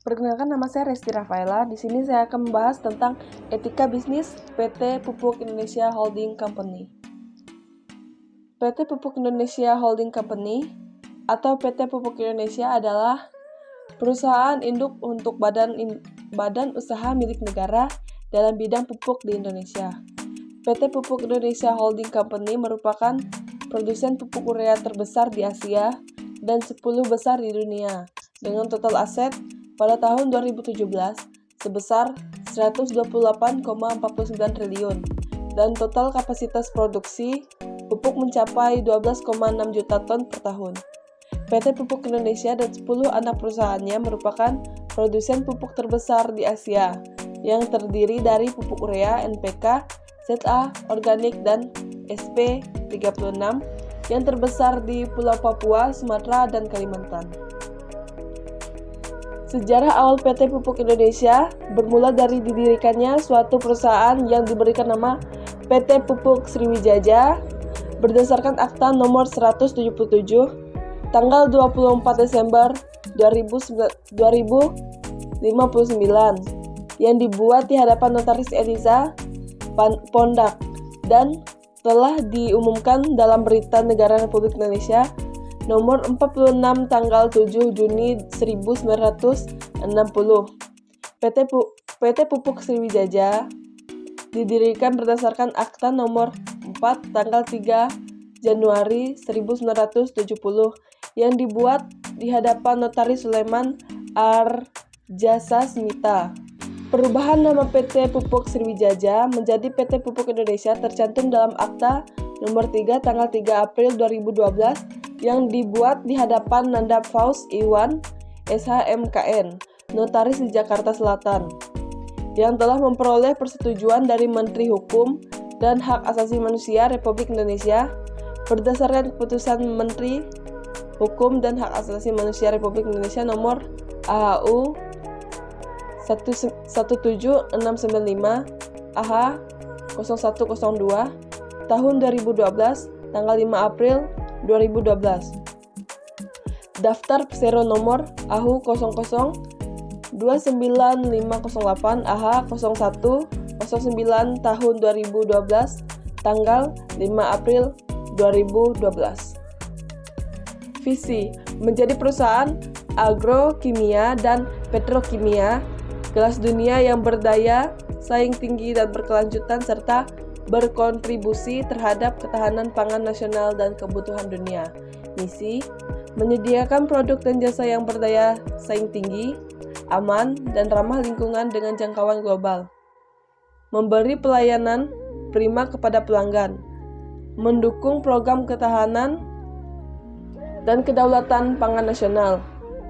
Perkenalkan, nama saya Resti Rafaela. Di sini saya akan membahas tentang etika bisnis PT Pupuk Indonesia Holding Company. PT Pupuk Indonesia Holding Company atau PT Pupuk Indonesia adalah perusahaan induk untuk badan usaha milik negara dalam bidang pupuk di Indonesia. PT Pupuk Indonesia Holding Company merupakan produsen pupuk urea terbesar di Asia dan 10 besar di dunia, dengan total aset pada tahun 2017 sebesar 128,49 triliun dan total kapasitas produksi pupuk mencapai 12,6 juta ton per tahun. PT Pupuk Indonesia dan 10 anak perusahaannya merupakan produsen pupuk terbesar di Asia yang terdiri dari pupuk urea, NPK, ZA, organik, dan SP36 yang terbesar di Pulau Papua, Sumatera, dan Kalimantan. Sejarah awal PT Pupuk Indonesia bermula dari didirikannya suatu perusahaan yang diberikan nama PT Pupuk Sriwijaya berdasarkan Akta Nomor 177 tanggal 24 Desember 2059 yang dibuat di hadapan Notaris Eliza Pondak dan telah diumumkan dalam Berita Negara Republik Indonesia Nomor 46 tanggal 7 Juni 1960. PT Pupuk Sriwijaya didirikan berdasarkan Akta Nomor 4 tanggal 3 Januari 1970 yang dibuat di hadapan Notaris Sulaiman Arjasa Smita. Perubahan nama PT Pupuk Sriwijaya menjadi PT Pupuk Indonesia tercantum dalam Akta Nomor 3 tanggal 3 April 2012 yang dibuat di hadapan Nanda Faus Iwan, SHMKN, Notaris di Jakarta Selatan, yang telah memperoleh persetujuan dari Menteri Hukum dan Hak Asasi Manusia Republik Indonesia berdasarkan keputusan Menteri Hukum dan Hak Asasi Manusia Republik Indonesia nomor AHU 17695 AH 0102 tahun 2012 tanggal 5 April 2012. Daftar Persero nomor AHU 00 29508 AH 0109 tahun 2012 tanggal 5 April 2012. Visi menjadi perusahaan agrokimia dan petrokimia kelas dunia yang berdaya saing tinggi dan berkelanjutan serta berkontribusi terhadap ketahanan pangan nasional dan kebutuhan dunia. Misi menyediakan produk dan jasa yang berdaya saing tinggi, aman, dan ramah lingkungan dengan jangkauan global. Memberi pelayanan prima kepada pelanggan, mendukung program ketahanan dan kedaulatan pangan nasional,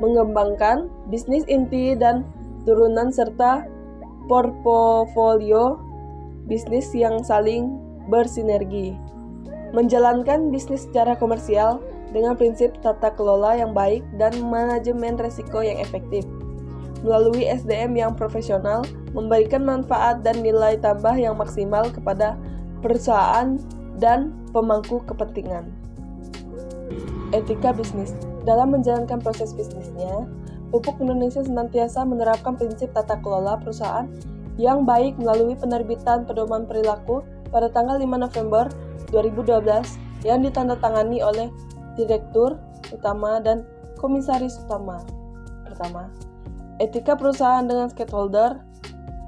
mengembangkan bisnis inti dan turunan serta portofolio bisnis yang saling bersinergi, menjalankan bisnis secara komersial dengan prinsip tata kelola yang baik dan manajemen risiko yang efektif, melalui SDM yang profesional, memberikan manfaat dan nilai tambah yang maksimal kepada perusahaan dan pemangku kepentingan. Etika bisnis. Dalam menjalankan proses bisnisnya, Pupuk Indonesia senantiasa menerapkan prinsip tata kelola perusahaan yang baik melalui penerbitan pedoman perilaku pada tanggal 5 November 2012 yang ditandatangani oleh Direktur Utama dan Komisaris Utama. Pertama, etika perusahaan dengan stakeholder.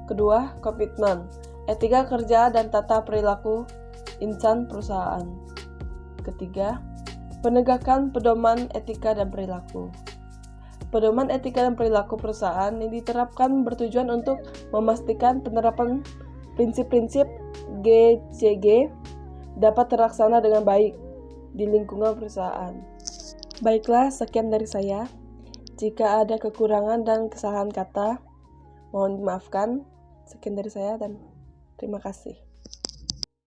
Kedua, komitmen, etika kerja dan tata perilaku insan perusahaan. Ketiga, penegakan pedoman etika dan perilaku. Pedoman etika dan perilaku perusahaan yang diterapkan bertujuan untuk memastikan penerapan prinsip-prinsip GCG dapat terlaksana dengan baik di lingkungan perusahaan. Baiklah, sekian dari saya. Jika ada kekurangan dan kesalahan kata, mohon dimaafkan. Sekian dari saya dan terima kasih.